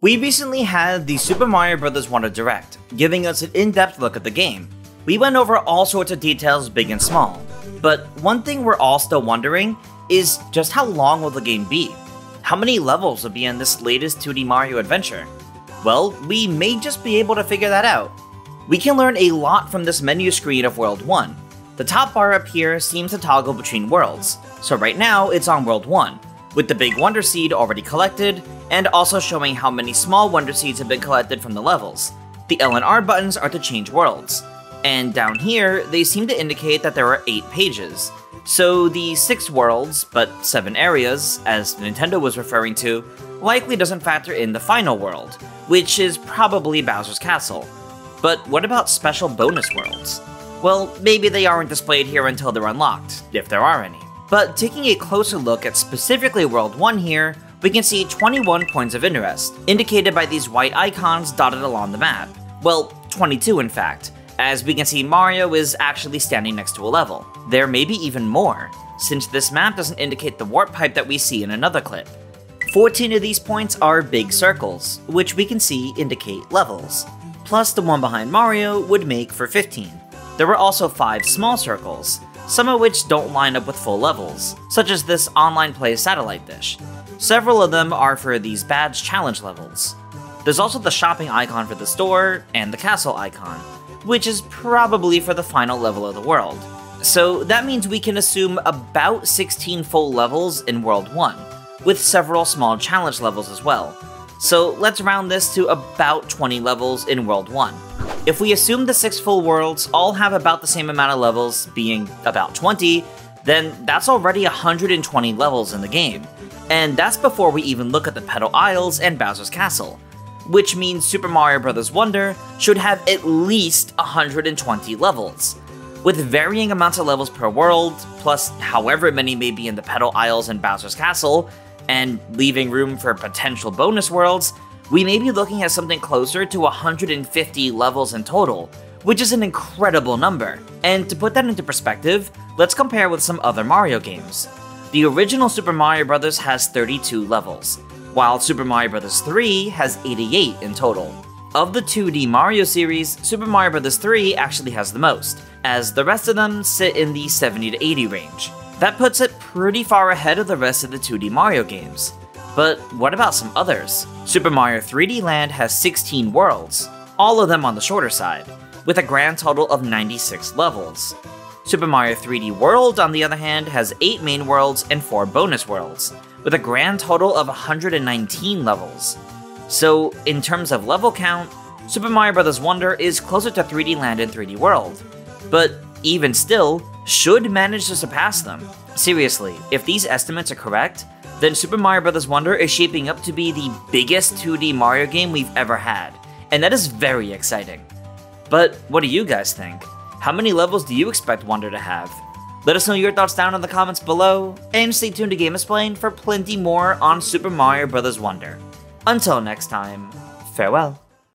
We recently had the Super Mario Bros. Wonder Direct, giving us an in-depth look at the game. We went over all sorts of details big and small, but one thing we're all still wondering is just how long will the game be? How many levels will be in this latest 2D Mario adventure? Well, we may just be able to figure that out. We can learn a lot from this menu screen of World 1. The top bar up here seems to toggle between worlds, so right now it's on World 1, with the big Wonder Seed already collected, and also showing how many small Wonder Seeds have been collected from the levels. The L and R buttons are to change worlds, and down here, they seem to indicate that there are 8 pages. So the 6 worlds, but 7 areas, as Nintendo was referring to, likely doesn't factor in the final world, which is probably Bowser's Castle. But what about special bonus worlds? Well, maybe they aren't displayed here until they're unlocked, if there are any. But taking a closer look at specifically World 1 here, we can see 21 points of interest, indicated by these white icons dotted along the map. Well, 22 in fact, as we can see Mario is actually standing next to a level. There may be even more, since this map doesn't indicate the warp pipe that we see in another clip. 14 of these points are big circles, which we can see indicate levels, plus the one behind Mario would make for 15. There were also 5 small circles, some of which don't line up with full levels, such as this online play satellite dish. Several of them are for these badge challenge levels. There's also the shopping icon for the store, and the castle icon, which is probably for the final level of the world. So that means we can assume about 16 full levels in World 1, with several small challenge levels as well. So let's round this to about 20 levels in World 1. If we assume the 6 full worlds all have about the same amount of levels, being about 20, then that's already 120 levels in the game. And that's before we even look at the Petal Isles and Bowser's Castle, which means Super Mario Bros. Wonder should have at least 120 levels. With varying amounts of levels per world, plus however many may be in the Petal Isles and Bowser's Castle, and leaving room for potential bonus worlds, we may be looking at something closer to 150 levels in total, which is an incredible number. And to put that into perspective, let's compare with some other Mario games. The original Super Mario Bros. Has 32 levels, while Super Mario Bros. 3 has 88 in total. Of the 2D Mario series, Super Mario Bros. 3 actually has the most, as the rest of them sit in the 70 to 80 range. That puts it pretty far ahead of the rest of the 2D Mario games. But what about some others? Super Mario 3D Land has 16 worlds, all of them on the shorter side, with a grand total of 96 levels. Super Mario 3D World, on the other hand, has 8 main worlds and 4 bonus worlds, with a grand total of 119 levels. So, in terms of level count, Super Mario Bros. Wonder is closer to 3D Land and 3D World, but even still, should manage to surpass them. Seriously, if these estimates are correct, then Super Mario Bros. Wonder is shaping up to be the biggest 2D Mario game we've ever had, and that is very exciting. But what do you guys think? How many levels do you expect Wonder to have? Let us know your thoughts down in the comments below, and stay tuned to GameXplain for plenty more on Super Mario Bros. Wonder. Until next time, farewell.